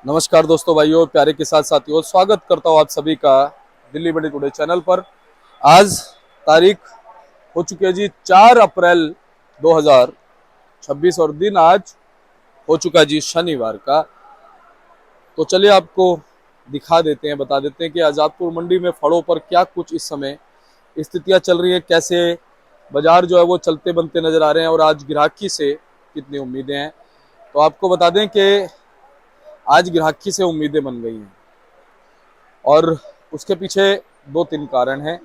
नमस्कार दोस्तों, भाइयों, प्यारे के साथ साथियों, स्वागत करता हूँ आप सभी का दिल्ली मंडी टुडे चैनल पर। आज तारीख हो चुकी है जी 4 अप्रैल 2026 और दिन आज हो चुका है जी शनिवार का। तो चलिए आपको दिखा देते हैं, बता देते हैं कि आज़ादपुर मंडी में फड़ों पर क्या कुछ इस समय स्थितियां चल रही हैं, कैसे बाजार जो है वो चलते बनते नजर आ रहे हैं और आज ग्राहकी से कितनी उम्मीदें हैं। तो आपको बता दें कि आज ग्राहकी से उम्मीदें बन गई हैं और उसके पीछे दो तीन कारण हैं।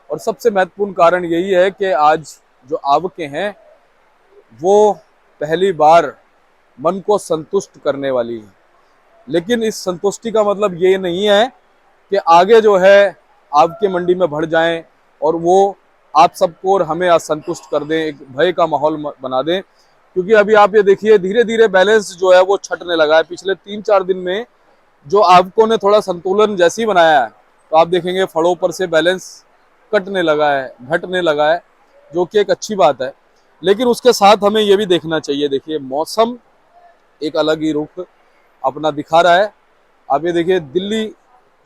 और सबसे महत्वपूर्ण कारण यही है कि आज जो आवकें हैं वो पहली बार मन को संतुष्ट करने वाली है। लेकिन इस संतुष्टि का मतलब ये नहीं है कि आगे जो है आपके मंडी में बढ़ जाएं और वो आप सबको और हमें असंतुष्ट कर दें, एक भय का माहौल बना दें। क्योंकि अभी आप ये देखिए धीरे धीरे बैलेंस जो है वो छटने लगा है। पिछले 3-4 दिन में जो आपको ने थोड़ा संतुलन जैसी बनाया है, तो आप देखेंगे फड़ों पर से बैलेंस कटने लगा है, घटने लगा है, जो कि एक अच्छी बात है। लेकिन उसके साथ हमें ये भी देखना चाहिए, देखिए मौसम एक अलग ही रुख अपना दिखा रहा है। आप ये देखिए दिल्ली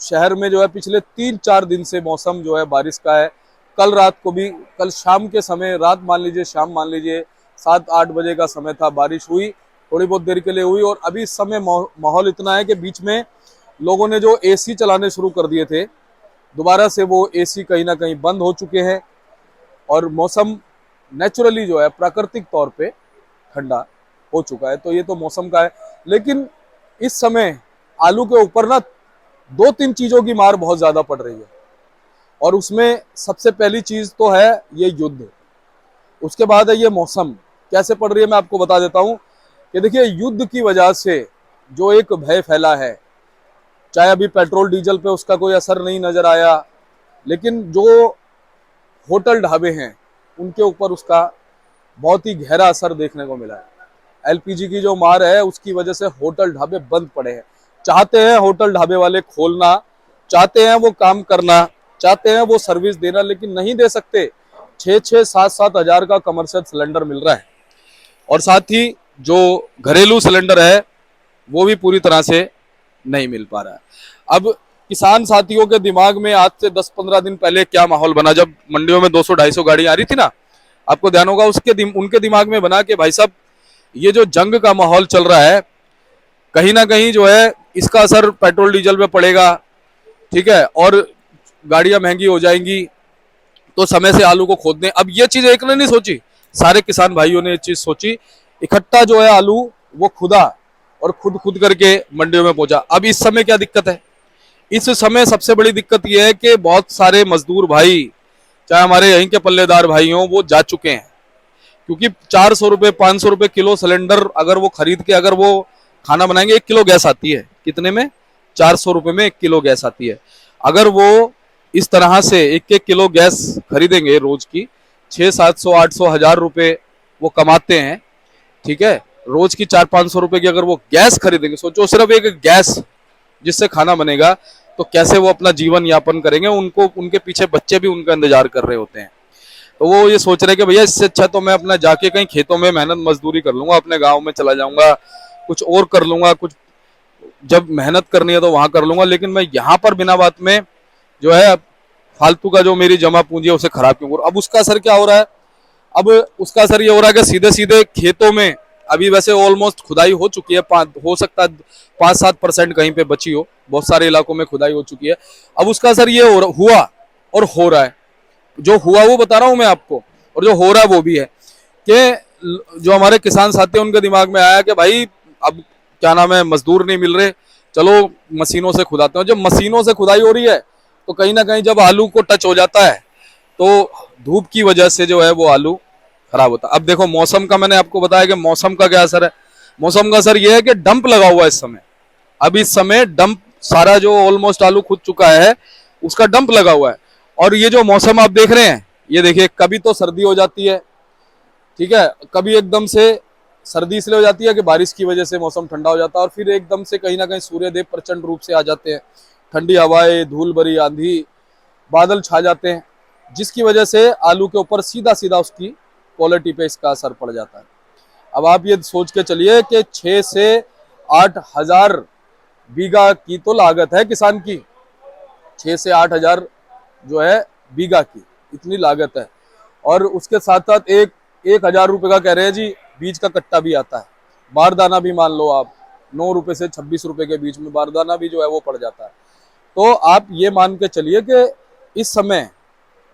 शहर में जो है पिछले 3-4 दिन से मौसम जो है बारिश का है। कल रात को भी, कल शाम के समय, रात मान लीजिए, शाम मान लीजिए 7-8 बजे का समय था, बारिश हुई, थोड़ी बहुत देर के लिए हुई। और अभी इस समय माहौल इतना है कि बीच में लोगों ने जो एसी चलाने शुरू कर दिए थे, दोबारा से वो एसी कहीं ना कहीं बंद हो चुके हैं और मौसम नेचुरली जो है प्राकृतिक तौर पे ठंडा हो चुका है। तो ये तो मौसम का है। लेकिन इस समय आलू के ऊपर ना 2-3 चीजों की मार बहुत ज्यादा पड़ रही है और उसमें सबसे पहली चीज तो है ये युद्ध, उसके बाद है ये मौसम। कैसे पड़ रही है मैं आपको बता देता हूं कि देखिए युद्ध की वजह से जो एक भय फैला है, चाहे अभी पेट्रोल डीजल पे उसका कोई असर नहीं नजर आया, लेकिन जो होटल ढाबे हैं उनके ऊपर उसका बहुत ही गहरा असर देखने को मिला है। एलपीजी की जो मार है उसकी वजह से होटल ढाबे बंद पड़े हैं। चाहते हैं होटल ढाबे वाले खोलना, चाहते हैं वो काम करना, चाहते हैं वो सर्विस देना, लेकिन नहीं दे सकते। 6-6, 7-7 हजार का कमर्शियल सिलेंडर मिल रहा है और साथ ही जो घरेलू सिलेंडर है वो भी पूरी तरह से नहीं मिल पा रहा है। अब किसान साथियों के दिमाग में आज से 10-15 दिन पहले क्या माहौल बना, जब मंडियों में 200-250 गाड़ी आ रही थी ना, आपको ध्यान होगा, उनके दिमाग में बना कि भाई साहब ये जो जंग का माहौल चल रहा है, कहीं ना कहीं जो है इसका असर पेट्रोल डीजल पे पड़ेगा, ठीक है, और गाड़ियां महंगी हो जाएंगी, तो समय से आलू को खोद दें। अब ये चीज एक ने नहीं सोची, सारे किसान भाइयों ने ये चीज सोची, इकट्ठा जो है आलू वो खुदा और खुद करके मंडियों में पहुंचा। अब इस समय क्या दिक्कत है, इस समय सबसे बड़ी दिक्कत यह है कि बहुत सारे मजदूर भाई, चाहे हमारे यहीं के पल्लेदार भाई हों, वो जा चुके हैं। क्योंकि 400 रुपए 500 रुपए किलो सिलेंडर अगर वो खरीद के अगर वो खाना बनाएंगे, 1 किलो गैस आती है कितने में, 400 रुपए में 1 किलो गैस आती है। अगर वो इस तरह से 1-1 किलो गैस खरीदेंगे रोज की, 600-700-800 रुपए वो कमाते हैं, ठीक है, रोज की 400-500 रुपए की अगर वो गैस खरीदेंगे, सोचो सिर्फ एक गैस जिससे खाना बनेगा, तो कैसे वो अपना जीवन यापन करेंगे। उनको, उनके पीछे बच्चे भी उनका इंतजार कर रहे होते हैं। तो वो ये सोच रहे हैं कि भैया इससे अच्छा तो मैं अपना जाके कहीं खेतों में मेहनत मजदूरी कर लूंगा, अपने गाँव में चला जाऊंगा, कुछ और कर लूंगा, कुछ जब मेहनत करनी है तो वहां कर लूंगा, लेकिन मैं यहाँ पर बिना बात में जो है फालतू का जो मेरी जमा पूंजी है उसे खराब क्यों करूं। अब उसका असर क्या हो रहा है, अब उसका असर ये हो रहा है कि सीधे सीधे खेतों में, अभी वैसे ऑलमोस्ट खुदाई हो चुकी है, हो सकता है 5-7% कहीं पे बची हो, बहुत सारे इलाकों में खुदाई हो चुकी है। अब उसका असर ये हुआ और हो रहा है, जो हुआ वो बता रहा हूं मैं आपको, और जो हो रहा है वो भी है कि जो हमारे किसान साथी हैं उनके दिमाग में आया कि भाई अब क्या नाम है, मजदूर नहीं मिल रहे, चलो मशीनों से खुदाते हैं। जब मशीनों से खुदाई हो रही है तो कहीं ना कहीं जब आलू को टच हो जाता है तो धूप की वजह से जो है वो आलू खराब होता है। अब देखो मौसम का, मैंने आपको बताया कि मौसम का क्या असर है। मौसम का असर यह है कि डंप लगा हुआ है इस समय। अब इस समय डंप, सारा जो ऑलमोस्ट आलू खुद चुका है उसका डंप लगा हुआ है। और ये जो मौसम आप देख रहे हैं, ये देखिए कभी तो सर्दी हो जाती है, ठीक है, कभी एकदम से सर्दी इसलिए हो जाती है कि बारिश की वजह से मौसम ठंडा हो जाता है, और फिर एकदम से कहीं ना कहीं सूर्यदेव प्रचंड रूप से आ जाते हैं, ठंडी हवाएं, धूल भरी आंधी, बादल छा जाते हैं, जिसकी वजह से आलू के ऊपर सीधा सीधा उसकी क्वालिटी पे इसका असर पड़ जाता है। अब आप ये सोच के चलिए कि 6 से 8 हजार बीघा की तो लागत है किसान की, 6 से 8 हजार जो है बीघा की इतनी लागत है। और उसके साथ साथ 1,000 रुपए का कह रहे हैं जी बीज का कट्टा भी आता है। बारदाना भी मान लो आप 9 रुपए से 26 रुपए के बीच में बारदाना भी जो है वो पड़ जाता है। तो आप ये मान के चलिए कि इस समय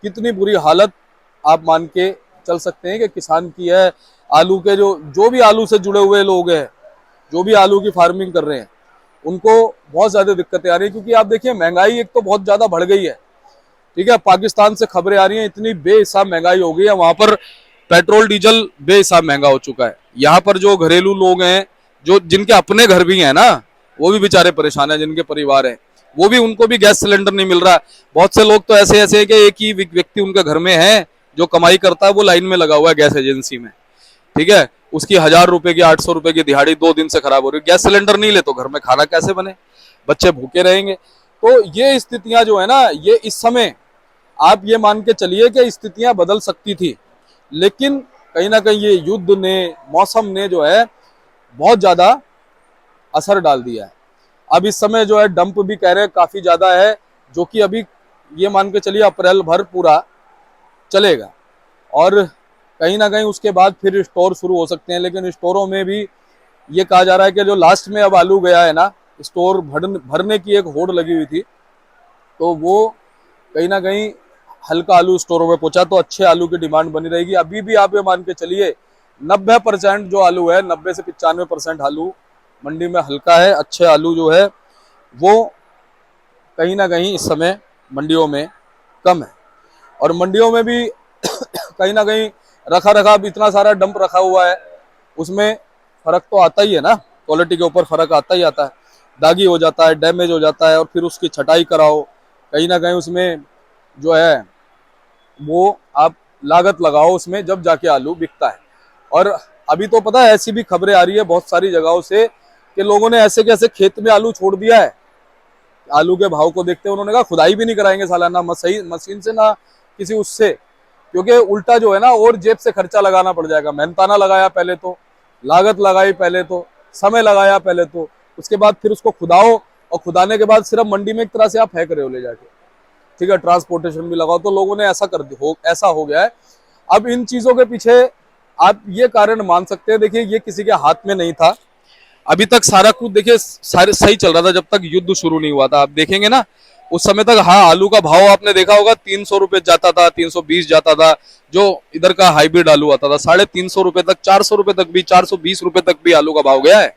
कितनी बुरी हालत आप मान के चल सकते हैं कि किसान की है। आलू के जो भी आलू से जुड़े हुए लोग हैं, जो भी आलू की फार्मिंग कर रहे हैं, उनको बहुत ज्यादा दिक्कतें आ रही है। क्योंकि आप देखिए महंगाई एक तो बहुत ज्यादा बढ़ गई है, ठीक है। पाकिस्तान से खबरें आ रही हैं इतनी बेहिसाब महंगाई हो गई है, वहां पर पेट्रोल डीजल बेहिसाब महंगा हो चुका है। यहाँ पर जो घरेलू लोग हैं, जो जिनके अपने घर भी हैं ना, वो भी बेचारे परेशान हैं, जिनके परिवार हैं वो भी, उनको भी गैस सिलेंडर नहीं मिल रहा। बहुत से लोग तो ऐसे ऐसे हैं कि एक ही व्यक्ति उनके घर में है जो कमाई करता है, वो लाइन में लगा हुआ है गैस एजेंसी में, ठीक है। उसकी 1,000 रुपए की 800 रुपए की दिहाड़ी 2 दिन से खराब हो रही है। गैस सिलेंडर नहीं ले तो घर में खाना कैसे बने, बच्चे भूखे रहेंगे। तो ये स्थितियां जो है ना, ये इस समय आप ये मान के चलिए कि स्थितियां बदल सकती थी, लेकिन कहीं ना कहीं ये युद्ध ने, मौसम ने जो है बहुत ज्यादा असर डाल दिया है। अब इस समय जो है डंप भी कह रहे हैं काफी ज्यादा है, जो कि अभी ये मान के चलिए अप्रैल भर पूरा चलेगा। और कहीं ना कहीं उसके बाद फिर स्टोर शुरू हो सकते हैं। लेकिन स्टोरों में भी ये कहा जा रहा है कि जो लास्ट में अब आलू गया है ना, स्टोर भरने की एक होड़ लगी हुई थी, तो वो कहीं ना कहीं हल्का आलू स्टोरों में पहुंचा, तो अच्छे आलू की डिमांड बनी रहेगी। अभी भी आप ये मान के चलिए 90% जो आलू है, 90 से 95% आलू मंडी में हल्का है। अच्छे आलू जो है वो कहीं ना कहीं इस समय मंडियों में कम है। और मंडियों में भी कहीं ना कहीं रखा अब इतना सारा डंप रखा हुआ है, उसमें फर्क तो आता ही है ना, क्वालिटी के ऊपर फर्क आता ही आता है। दागी हो जाता है, डैमेज हो जाता है, और फिर उसकी छटाई कराओ, कहीं ना कहीं उसमें जो है वो आप लागत लगाओ उसमें, जब जाके आलू बिकता है। और अभी तो पता है ऐसी भी खबरें आ रही है बहुत सारी जगहों से कि लोगों ने ऐसे कैसे खेत में आलू छोड़ दिया है, आलू के भाव को देखते हुए उन्होंने कहा खुदाई भी नहीं कराएंगे सालाना मशीन से ना किसी उससे, क्योंकि उल्टा जो है ना और जेब से खर्चा लगाना पड़ जाएगा। मेहनताना लगाया पहले, तो लागत लगाई पहले, तो समय लगाया पहले, तो उसके बाद फिर उसको खुदाओ, और खुदाने के बाद सिर्फ मंडी में एक तरह से आप फेंक रहे हो ले जाके, ठीक है, ट्रांसपोर्टेशन भी लगाओ। तो लोगों ने ऐसा हो गया है। अब इन चीजों के पीछे आप ये कारण मान सकते हैं, देखिए ये किसी के हाथ में नहीं था। अभी तक सारा कुछ देखिए सारे सही चल रहा था जब तक युद्ध शुरू नहीं हुआ था। आप देखेंगे ना उस समय तक, हाँ आलू का भाव आपने देखा होगा 300 रुपए जाता था, 320 जाता था, जो इधर का हाइब्रिड आलू आता था 350 रुपए तक, 400 रुपए तक भी, 420 रुपए तक भी आलू का भाव गया है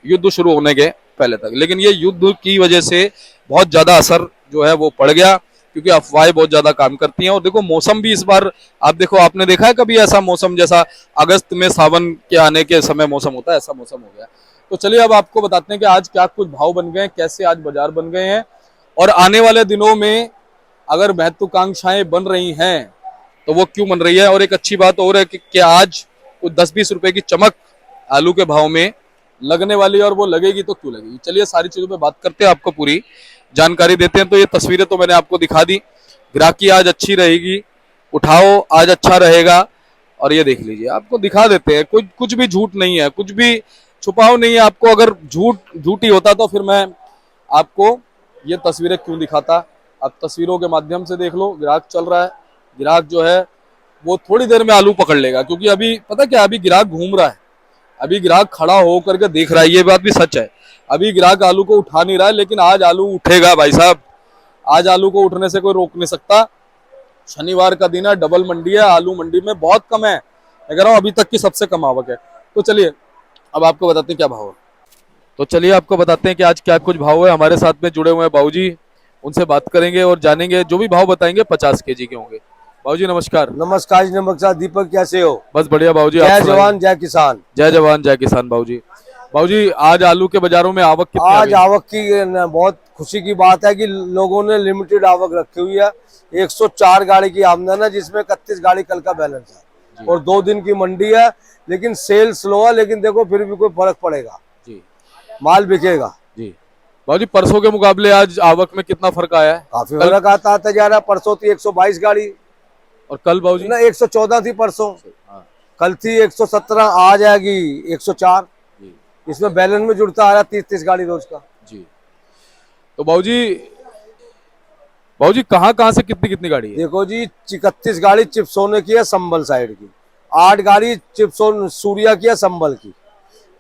युद्ध शुरू होने के पहले तक। लेकिन ये युद्ध की वजह से बहुत ज्यादा असर जो है वो पड़ गया, क्योंकि अफवाहें बहुत ज्यादा काम करती हैं। और देखो मौसम भी इस बार आप देखो, आपने देखा है कभी ऐसा मौसम जैसा अगस्त में सावन के आने के समय मौसम होता है, ऐसा मौसम हो गया। तो चलिए अब आपको बताते हैं कि आज क्या कुछ भाव बन गए हैं, कैसे आज बाजार बन गए हैं, और आने वाले दिनों में अगर महत्वाकांक्षाएं बन रही हैं तो वो क्यों बन रही है। और एक अच्छी बात और है कि आज कुछ 10-20 रुपए की चमक आलू के भाव में लगने वाली है, और वो लगेगी तो क्यों लगेगी। चलिए सारी चीजों पे बात करते हैं, आपको पूरी जानकारी देते हैं। तो ये तस्वीरें तो मैंने आपको दिखा दी, ग्राहकी आज अच्छी रहेगी, उठाओ आज अच्छा रहेगा। और ये देख लीजिए, आपको दिखा देते हैं, कुछ भी झूठ नहीं है, कुछ भी छुपाव नहीं है। आपको अगर झूठी होता तो फिर मैं आपको ये तस्वीरें क्यों दिखाता। आप तस्वीरों के माध्यम से देख लो, ग्राहक चल रहा है, ग्राहक जो है वो थोड़ी देर में आलू पकड़ लेगा। क्योंकि अभी पता क्या, अभी ग्राहक घूम रहा है, अभी ग्राहक खड़ा होकर के देख रहा है, ये बात भी सच है। अभी ग्राहक आलू को उठा नहीं रहा है, लेकिन आज आलू उठेगा भाई साहब, आज आलू को उठने से कोई रोक नहीं सकता। शनिवार का दिन है, डबल मंडी है, आलू मंडी में बहुत कम है, मैं कह रहा हूँ अभी तक की सबसे कम आवक है। तो चलिए अब आपको बताते हैं क्या भाव है। तो चलिए आपको बताते हैं कि आज क्या कुछ भाव है। हमारे साथ में जुड़े हुए हैं बाबूजी, उनसे बात करेंगे और जानेंगे। जो भी भाव बताएंगे 50 केजी के होंगे। बाबूजी नमस्कार। नमस्कार जी, नमस्कार। दीपक कैसे हो? बस बढ़िया बाबूजी। जय जवान जय किसान। जय जवान जय किसान। बाबूजी आज आलू के बाजारों में आवक कितनी? आज आवक की बहुत खुशी की बात है कि लोगों ने लिमिटेड आवक रखी हुई है। 104 गाड़ी की आमदन है, जिसमें 31 गाड़ी कल का बैलेंस है, और 2 दिन की मंडी है। लेकिन सेल स्लो है, लेकिन देखो फिर भी कोई फर्क पड़ेगा जी, माल बिकेगा जी। बाबूजी परसों के मुकाबले आज आवक में कितना फर्क आया है? काफी फर्क आता जा रहा है। परसों थी 122 गाड़ी, और कल बाबूजी ना 114 थी परसों। कल थी 117, आ जाएगी 104। इसमें बैलेंस में जुड़ता आ रहा है 30-30 गाड़ी रोज का जी। तो बाबूजी कहाँ कहाँ से कितनी कितनी गाड़ी है? देखो जी, 31 गाड़ी चिप्सोने की है संभल साइड की, 8 गाड़ी चिप्सोन सूर्या की है संभल की,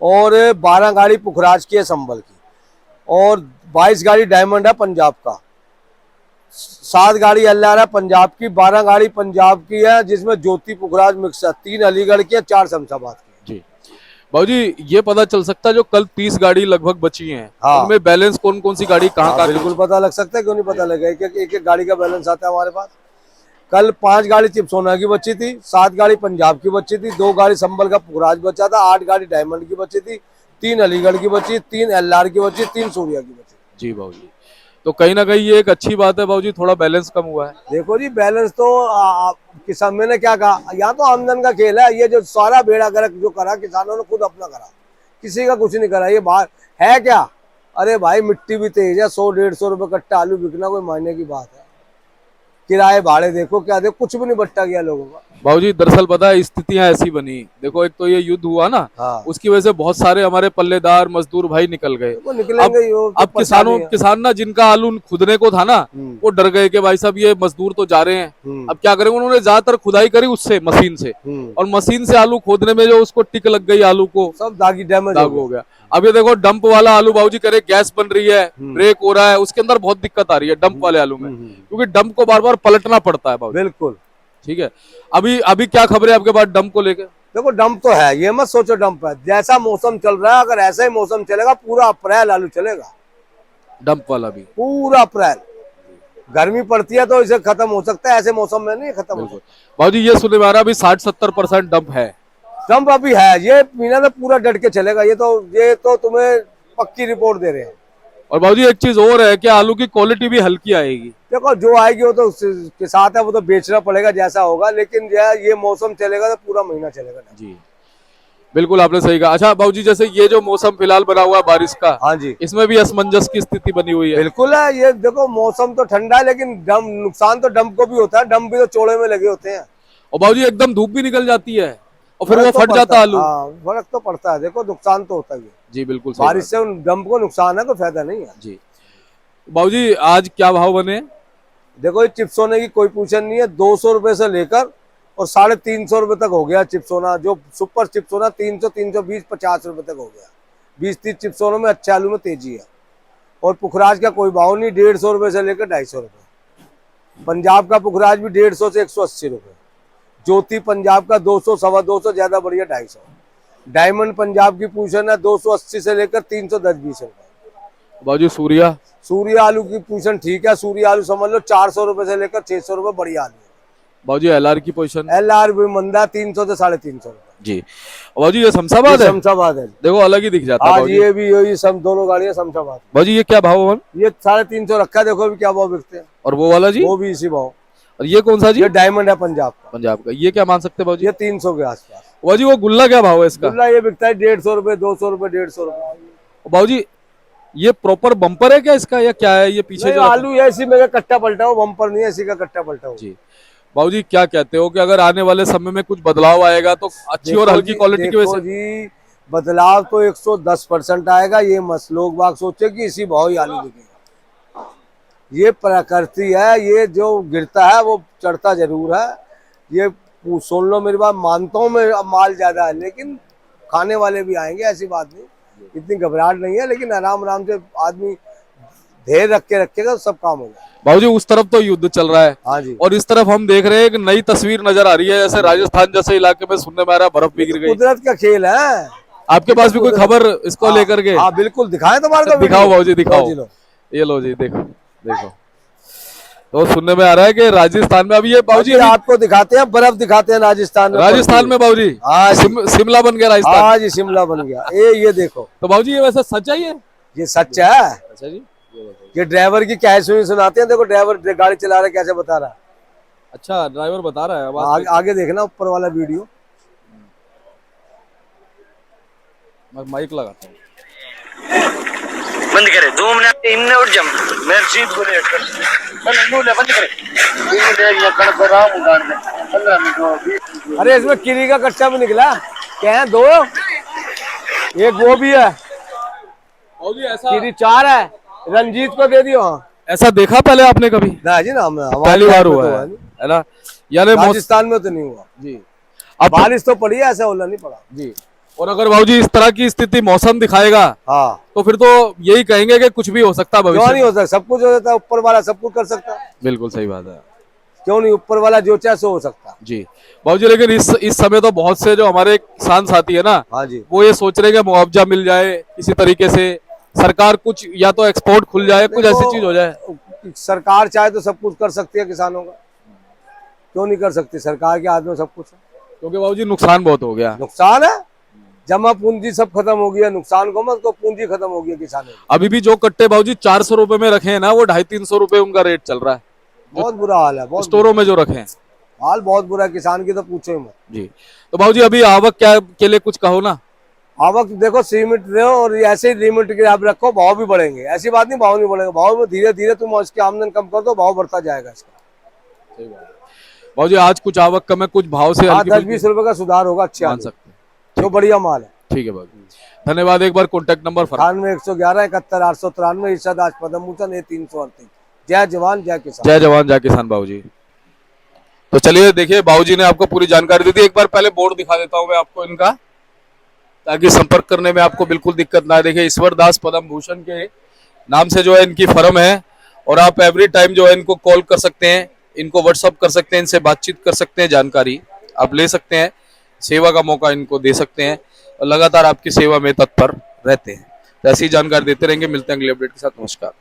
और 12 गाड़ी पुखराज की है संभल की, और 22 गाड़ी डायमंड है पंजाब का, 7 गाड़ी एलआर है पंजाब की, 12 गाड़ी पंजाब की है जिसमें ज्योति पुखराज मिक्स है, 3 अलीगढ़ की है, 4 शमशाबाद की। जी बाबूजी, ये पता चल सकता है जो कल 30 गाड़ी लगभग बची हैं, हाँ। उनमें बैलेंस कौन कौन सी गाड़ी कहाँ कहाँ? बिल्कुल पता लग सकता है, क्यों नहीं पता लगेगा, एक गाड़ी का बैलेंस आता है हमारे पास। कल 5 गाड़ी चिप्सोना की बची थी, 7 गाड़ी पंजाब की बची थी, 2 गाड़ी संभल का पुखराज बचा था, 8 गाड़ी डायमंड की बची थी, 3 अलीगढ़ की बची, 3 एलआर की बची, 3 सूर्या की बची। जी बाबूजी, तो कहीं ना कहीं ये एक अच्छी बात है बाबूजी, थोड़ा बैलेंस कम हुआ है। देखो जी, बैलेंस तो किसान, मैंने क्या कहा, यहाँ तो आमदन का खेल है। ये जो सारा बेड़ा गर्क जो करा किसानों ने खुद अपना करा, किसी का कुछ नहीं करा। ये बात है क्या? अरे भाई मिट्टी भी तेज है, 100-150 रुपए कट्टा आलू बिकना कोई मायने की बात है? किराए भाड़े देखो क्या, देखो कुछ भी नहीं बट्टा गया लोगों का। बाबूजी दरअसल पता है स्थितियां ऐसी बनी, देखो एक तो ये युद्ध हुआ ना, हाँ। उसकी वजह से बहुत सारे हमारे पल्लेदार मजदूर भाई निकल गए। वो निकलेंगे ही, वो अब किसान ना जिनका आलू खुदने को था ना, वो डर गए कि भाई साहब ये मजदूर तो जा रहे हैं, अब क्या करेंगे। उन्होंने ज्यादातर खुदाई करी उससे, मशीन से, और मशीन से आलू खोदने में जो उसको टिक लग गई, आलू को सब दागी डैमेज हो गया। अब ये देखो डंप वाला आलू बाबूजी करे, गैस बन रही है, ब्रेक हो रहा है, उसके अंदर बहुत दिक्कत आ रही है डंप वाले आलू में, क्योंकि डंप को बार बार पलटना पड़ता है बाबूजी। बिल्कुल ठीक है। अभी क्या खबर है आपके पास डंप को लेकर? देखो, डंप तो है, ये मत सोचो डंप है। जैसा मौसम चल रहा है, अगर ऐसा ही मौसम चलेगा पूरा अप्रैल आलू चलेगा, डंप वाला भी पूरा अप्रैल। गर्मी पड़ती है तो इसे खत्म हो सकता है, ऐसे मौसम में नहीं खत्म हो सकता। बाबूजी ये सुनने में आ रहा है अभी 60-70% डंप है। डंप अभी है, ये महीना तो पूरा डट के चलेगा। ये तो तुम्हें पक्की रिपोर्ट दे रहे हैं। और बाबूजी एक चीज और है कि आलू की क्वालिटी भी हल्की आएगी। देखो, जो आएगी वो तो के साथ है, वो तो बेचना पड़ेगा जैसा होगा, लेकिन ये मौसम चलेगा तो पूरा महीना चलेगा। जी बिल्कुल, आपने सही कहा। अच्छा बाबूजी, जैसे ये जो मौसम फिलहाल बना हुआ है बारिश का, हाँ जी, इसमें भी असमंजस की स्थिति बनी हुई है। बिल्कुल है। ये देखो, मौसम तो ठंडा है, लेकिन नुकसान तो डंप को भी होता है। डंप भी तो चौड़े में लगे होते हैं, और बाबूजी एकदम धूप भी निकल जाती है और फिर वो फट जाता है आलू। फर्क तो पड़ता है। देखो, नुकसान तो होता ही है। जी बिल्कुल, बारिश से डंप को नुकसान है, तो फायदा नहीं है। जी बाबूजी, आज क्या भाव बने? देखो, ये चिप्सोने की कोई पूछन नहीं है। 200 रुपए से लेकर और 350 रुपए तक हो गया चिप्सोना। जो सुपर चिप्सोना 300, 320, 50 रुपए तक हो गया। 20-30 चिप्सोनों में अच्छे आलू में तेजी है। और पुखराज का कोई भाव नहीं, 150 रुपए से लेकर 250 रुपए। पंजाब का पुखराज भी 150 से 180 रुपए। ज्योति पंजाब का 200, 225, ज्यादा बढ़िया 250। डायमंड पंजाब की पूछन है 280 से लेकर 310-20 रुपए। बाबूजी सूर्या आलू की पूछन ठीक है। सूर्या आलू समझ लो 400 रुपए से लेकर 600 रुपए बढ़िया आलू। बाबूजी एलआर की पोजीशन? एलआर भी मंदा 300 से 350 रुपए। जी बाबूजी, ये शमशाबाद है? शमशाबाद है, देखो अलग ही दिख जाता है। आज ये भी यही सब दोनों गाड़ियां शमशाबाद। बाबूजी ये क्या भाव है? ये 350 रखा है, देखो अभी क्या भाव बिकते हैं। और वो वाला जी? वो भी इसी भाव। और ये कौन सा जी? ये डायमंड है पंजाब का। ये क्या मान सकते हैं बाबूजी? ये 300 के आसपास। बाबूजी वो गुल्ला क्या भाव है इसका? गुल्ला ये बिकता है 150 रुपए, 200 रुपए, 150 रुपए। बाबूजी ये प्रॉपर बम्पर है क्या इसका, या क्या है ये पीछे जो आलू है इसी में कट्टा पलटा हो, बम्पर नहीं है, इसी का कट्टा पलटा हो। जी बाबूजी, क्या कहते हो कि अगर आने वाले समय में कुछ बदलाव आएगा तो अच्छी और हल्की क्वालिटी की वजह से? जी बदलाव तो 110% आएगा। ये मत लोग बाग सोचे कि इसी भाव ही आलू बिकेगा। ये प्रकृति है, ये जो गिरता है वो चढ़ता जरूर है। ये सुन लो मेरी बात, मानता हूँ मैं माल ज्यादा है, लेकिन खाने वाले भी आएंगे, ऐसी बात नहीं। इतनी घबराहट नहीं है, लेकिन आराम आराम से आदमी धैर्य रख के रखेगा तो सब काम होगा। बाबूजी उस तरफ तो युद्ध चल रहा है, हाँ जी, और इस तरफ हम देख रहे हैं एक नई तस्वीर नजर आ रही है। जैसे राजस्थान जैसे इलाके में सुनने में आ रहा है बर्फ भी गिर गई। कुदरत का खेल है। आपके पास भी कोई खबर इसको लेकर के? हाँ बिल्कुल, दिखाएं तुम्हारे। दिखाओ बाबूजी, दिखाओ। ये लो जी, देखो देखो। तो सुनने में आ रहा है कि राजस्थान में अभी ये बाबूजी आपको दिखाते हैं, बर्फ दिखाते हैं राजस्थान में। राजस्थान में बाबूजी शिमला बन गया राजस्थान। हाँ जी, शिमला बन गया। ये देखो। तो बाबूजी ये वैसे सच है? ये सच है। अच्छा जी, ये ड्राइवर की क्या सुनाते हैं। देखो ड्राइवर गाड़ी चला रहा है, कैसे बता रहा है। अच्छा, ड्राइवर बता रहा है। आगे देखना ऊपर वाला वीडियो। मैं माइक लगाता हूँ। बंद करे 2 मिनट इनने उठ जम मेरे सीट को लेट कर बंद करे 2 मिनट या कर रहा हूं गाड़ में 15 मिनट। अरे इसमें किरी का कच्चा भी निकला। क्या है? 2 एक वो भी है। बाबूजी ऐसा किरी 4 है। रंजीत को दे दियो। हाँ ऐसा देखा पहले आपने कभी? ना जी ना, हमारे पहली बार यहाँ पे हुआ तो है नहीं। है ना? यानी राजस्थान में तो नहीं हुआ जी। अब बारिश तो पड़ी है, ऐसा ओला नहीं पड़ा। जी, और अगर भाऊजी इस तरह की स्थिति मौसम दिखाएगा हाँ तो फिर तो यही कहेंगे कि कुछ भी हो सकता है क्यों भविष्य नहीं में। हो सकता, सब कुछ हो जाता है, ऊपर वाला सब कुछ कर सकता है। बिल्कुल सही बात है क्यों नहीं, ऊपर वाला जो चाहे सो हो सकता है। जी भाऊजी। लेकिन इस समय तो बहुत से जो हमारे किसान साथी है ना, हाँ जी, वो ये सोच रहे हैं कि मुआवजा मिल जाए किसी तरीके से, सरकार कुछ या तो एक्सपोर्ट खुल जाए, कुछ ऐसी चीज हो जाए। सरकार चाहे तो सब कुछ कर सकती है किसानों का, क्यों नहीं कर सकती, सरकार के हाथ में सब कुछ है। क्योंकि भाऊजी नुकसान बहुत हो गया। नुकसान है, जमा पूंजी सब खत्म हो गया, नुकसान को मत को, पूंजी खत्म हो गई किसानों की। अभी भी जो कट्टे भाऊजी 400 रुपए में रखे हैं ना, वो 250-300 रुपए उनका रेट चल रहा है बहुत बुरा हाल है, बहुत स्टोरों में जो रखे हैं। हाल बहुत बुरा है किसान की, तो पूछो ही मत। जी, तो भाऊजी अभी आवक क्या के लिए कुछ कहो ना। आवक देखो सीमित रहो, और ऐसे ही लिमिट के आप रखो, भाव भी बढ़ेंगे, ऐसी बात नहीं भाव नहीं बढ़ेगा, भाव में धीरे धीरे तुम उसकी आमदन कम कर दो, भाव बढ़ता जाएगा इसका। भाऊजी आज कुछ आवक कम है, कुछ भाव से हाँ हल्की 10-20 रुपए का सुधार होगा, अच्छे मान सकते हैं। जो बढ़िया माल है। ठीक है भाऊजी, धन्यवाद। एक बार कॉन्टेक्ट नंबर 98-111-71-893 इरशाद आशपदम मूसन A338। जय जवान जय किसान। जय जवान जय किसान भाऊजी। तो चलिए देखिए, भाऊजी ने आपको पूरी जानकारी दी थी। एक बार पहले बोर्ड दिखा देता हूँ मैं आपको इनका, ताकि संपर्क करने में आपको बिल्कुल दिक्कत ना आए। देखिए ईश्वर दास पदम भूषण के नाम से जो है इनकी फर्म है, और आप एवरी टाइम जो है इनको कॉल कर सकते हैं, इनको व्हाट्सअप कर सकते हैं, इनसे बातचीत कर सकते हैं, जानकारी आप ले सकते हैं, सेवा का मौका इनको दे सकते हैं, और लगातार आपकी सेवा में तत्पर रहते हैं। तो ऐसी जानकारी देते रहेंगे। मिलते हैं अगले अपडेट के साथ। नमस्कार।